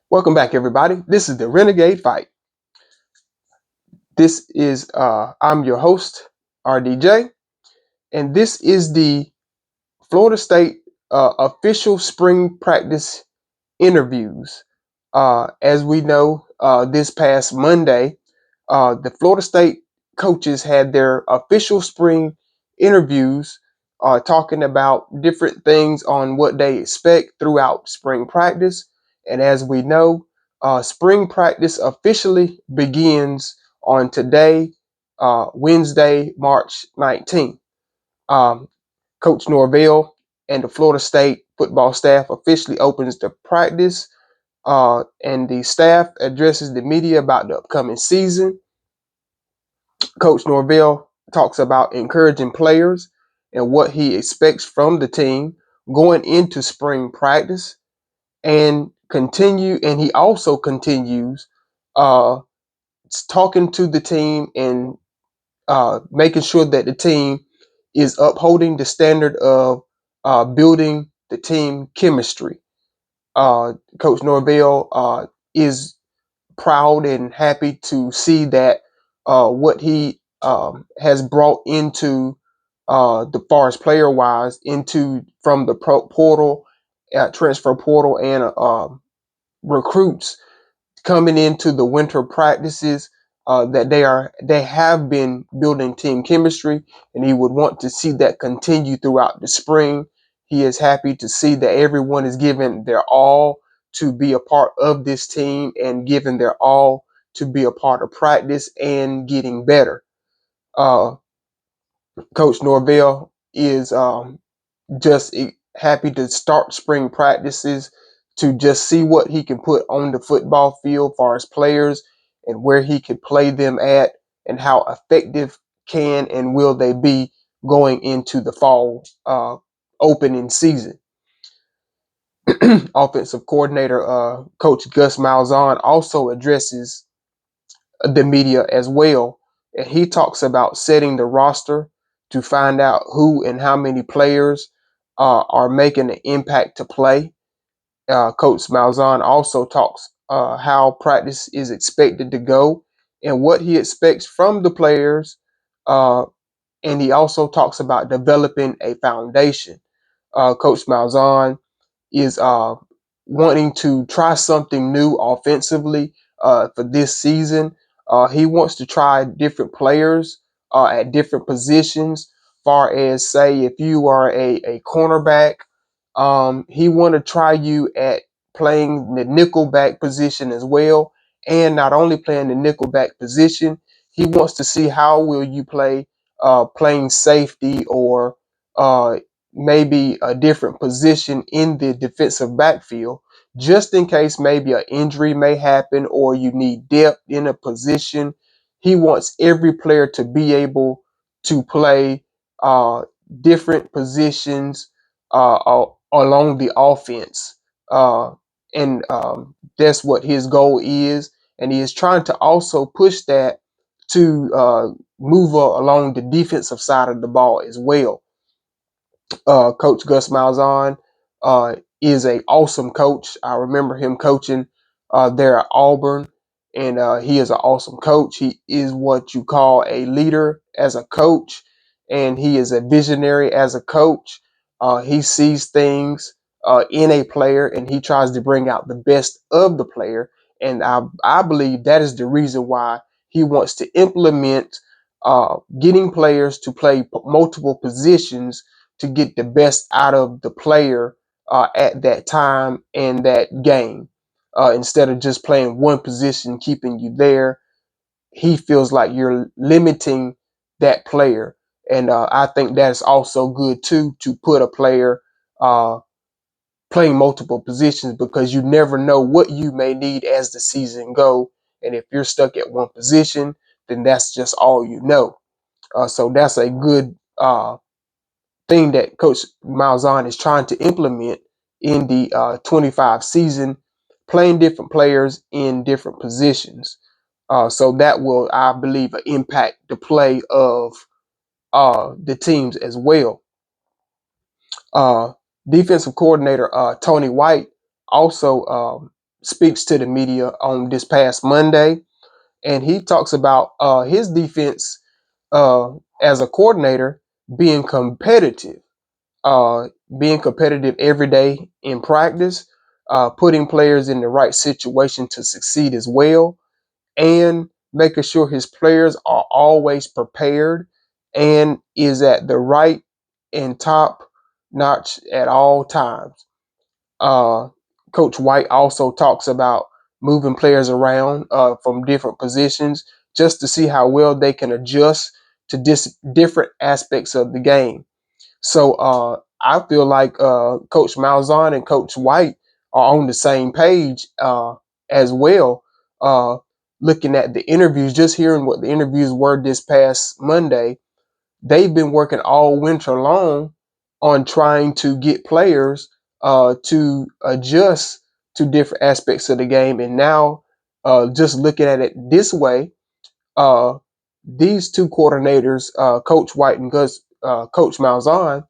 Welcome back, everybody. This is the Renegade Fight. This is I'm your host, RDJ, and this is the Florida State official spring practice interviews. As we know, this past Monday, the Florida State coaches had their official spring interviews, talking about different things on what they expect throughout spring practice. And as we know, spring practice officially begins on today, Wednesday, March 19th. Um, Coach Novell and the Florida State football staff officially opens the practice, and the staff addresses the media about the upcoming season. Coach Norvell talks about encouraging players and what he expects from the team going into spring practice, and he also continues uh, talking to the team and making sure that the team is upholding the standard of building the team chemistry. Coach Norvell is proud and happy to see that what he has brought into the far as player wise into from the portal, transfer portal, and recruits coming into the winter practices, that they have been building team chemistry, and he would want to see that continue throughout the spring. He is happy to see that everyone is giving their all to be a part of this team and giving their all to be a part of practice and getting better. Uh, Coach Norvell is just happy to start spring practices to just see what he can put on the football field for his players and where he could play them at and how effective can and will they be going into the fall opening season. Offensive coordinator Coach Gus Malzahn also addresses the media as well, and he talks about setting the roster to find out who and how many players are making an impact to play. Coach Malzahn also talks how practice is expected to go and what he expects from the players, uh, and he also talks about developing a foundation. Coach Malzahn is wanting to try something new offensively for this season. He wants to try different players at different positions. Far as say, if you are a cornerback, he want to try you at playing the nickelback position as well, and not only playing the nickelback position, he wants to see how will you play playing safety or uh, maybe a different position in the defensive backfield, just in case maybe an injury may happen or you need depth in a position. He wants every player to be able to play different positions along the offense. And that's what his goal is. And he is trying to also push that to move along the defensive side of the ball as well. Coach Gus Malzahn is a awesome coach. I remember him coaching there at Auburn, and he is an awesome coach. He is what you call a leader as a coach, and he is a visionary as a coach. He sees things in a player, and he tries to bring out the best of the player. And I believe that is the reason why he wants to implement getting players to play multiple positions to get the best out of the player at that time and that game. Instead of just playing one position, keeping you there, he feels like you're limiting that player. And I think that's also good too, to put a player uh, playing multiple positions, because you never know what you may need as the season go. And if you're stuck at one position, then that's just all you know. So that's a good thing that Coach Malzahn is trying to implement in the 25 season, playing different players in different positions. So that will, I believe, impact the play of the teams as well. Uh, Defensive coordinator Tony White also speaks to the media on this past Monday, and he talks about his defense uh, as a coordinator being competitive, uh, being competitive every day in practice, putting players in the right situation to succeed as well, and making sure his players are always prepared and is at the right and top notch at all times. Uh, Coach White also talks about moving players around from different positions just to see how well they can adjust to different aspects of the game. So I feel like Coach Malzahn and Coach White are on the same page as well. Looking at the interviews, just hearing what the interviews were this past Monday, they've been working all winter long on trying to get players to adjust to different aspects of the game. And now, just looking at it this way, uh, these two coordinators, Coach White and Coach Malzahn,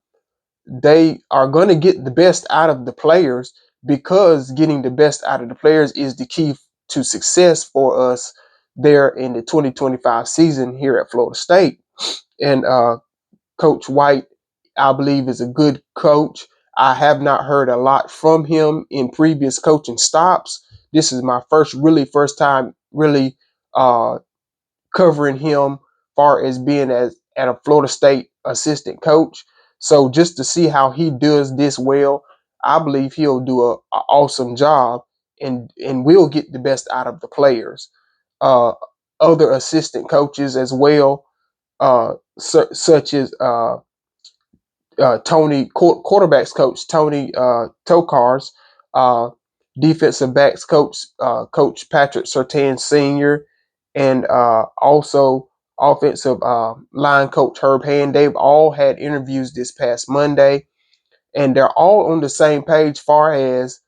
they are going to get the best out of the players because getting the best out of the players is the key to success for us there in the 2025 season here at Florida State. And Coach White, I believe, is a good coach. I have not heard a lot from him in previous coaching stops. This is my first time really uh, covering him far as being as at a Florida State assistant coach. So just to see how he does this well, I believe he'll do a awesome job and will get the best out of the players. Uh, Other assistant coaches as well, such as Tony quarterbacks coach Tony Tokars, uh, defensive backs coach Coach Patrick Surtain Sr., and also offensive line coach Herb Hand. They've all had interviews this past Monday, and they're all on the same page far as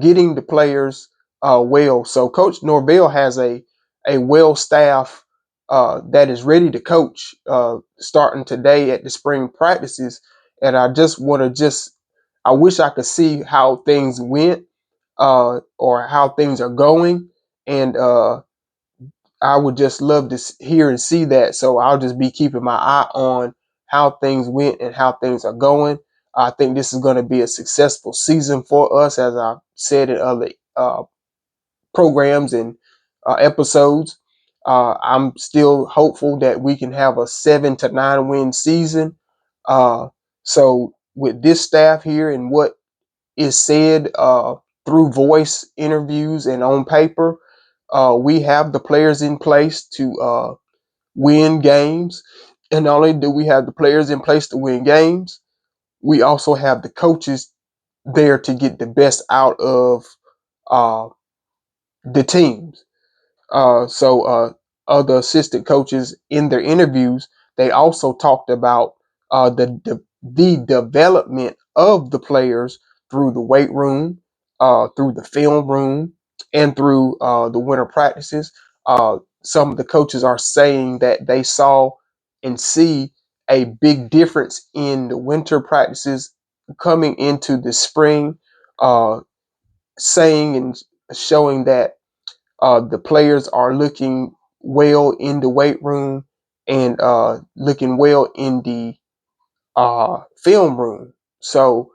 getting the players well. So Coach Norvell has a well staff that is ready to coach starting today at the spring practices. And I just want to I wish I could see how things went or how things are going. And I would just love to hear and see that. So I'll just be keeping my eye on how things went and how things are going. I think this is going to be a successful season for us, as I said in other programs and episodes. I'm still hopeful that we can have a 7 to 9 win season. Uh, so with this staff here and what is said through voice interviews and on paper, we have the players in place to win games. And not only do we have the players in place to win games, we also have the coaches there to get the best out of uh, the teams. So other assistant coaches in their interviews, they also talked about the development of the players through the weight room, through the film room, and through the winter practices. Some of the coaches are saying that they saw and see a big difference in the winter practices coming into the spring, saying and showing that the players are looking well in the weight room and looking well in the film room. So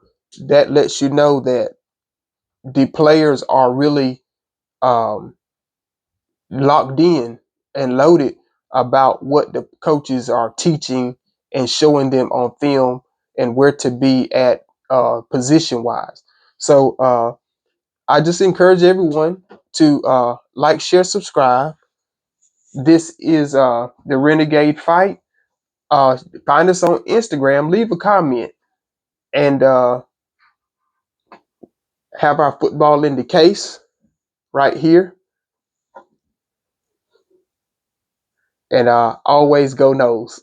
that lets you know that the players are really um, locked in and loaded about what the coaches are teaching and showing them on film and where to be at position wise. So I just encourage everyone to like, share, subscribe. This is the Renegade Fight. Find us on Instagram, leave a comment, and have our football in the case right here. And always go Noles.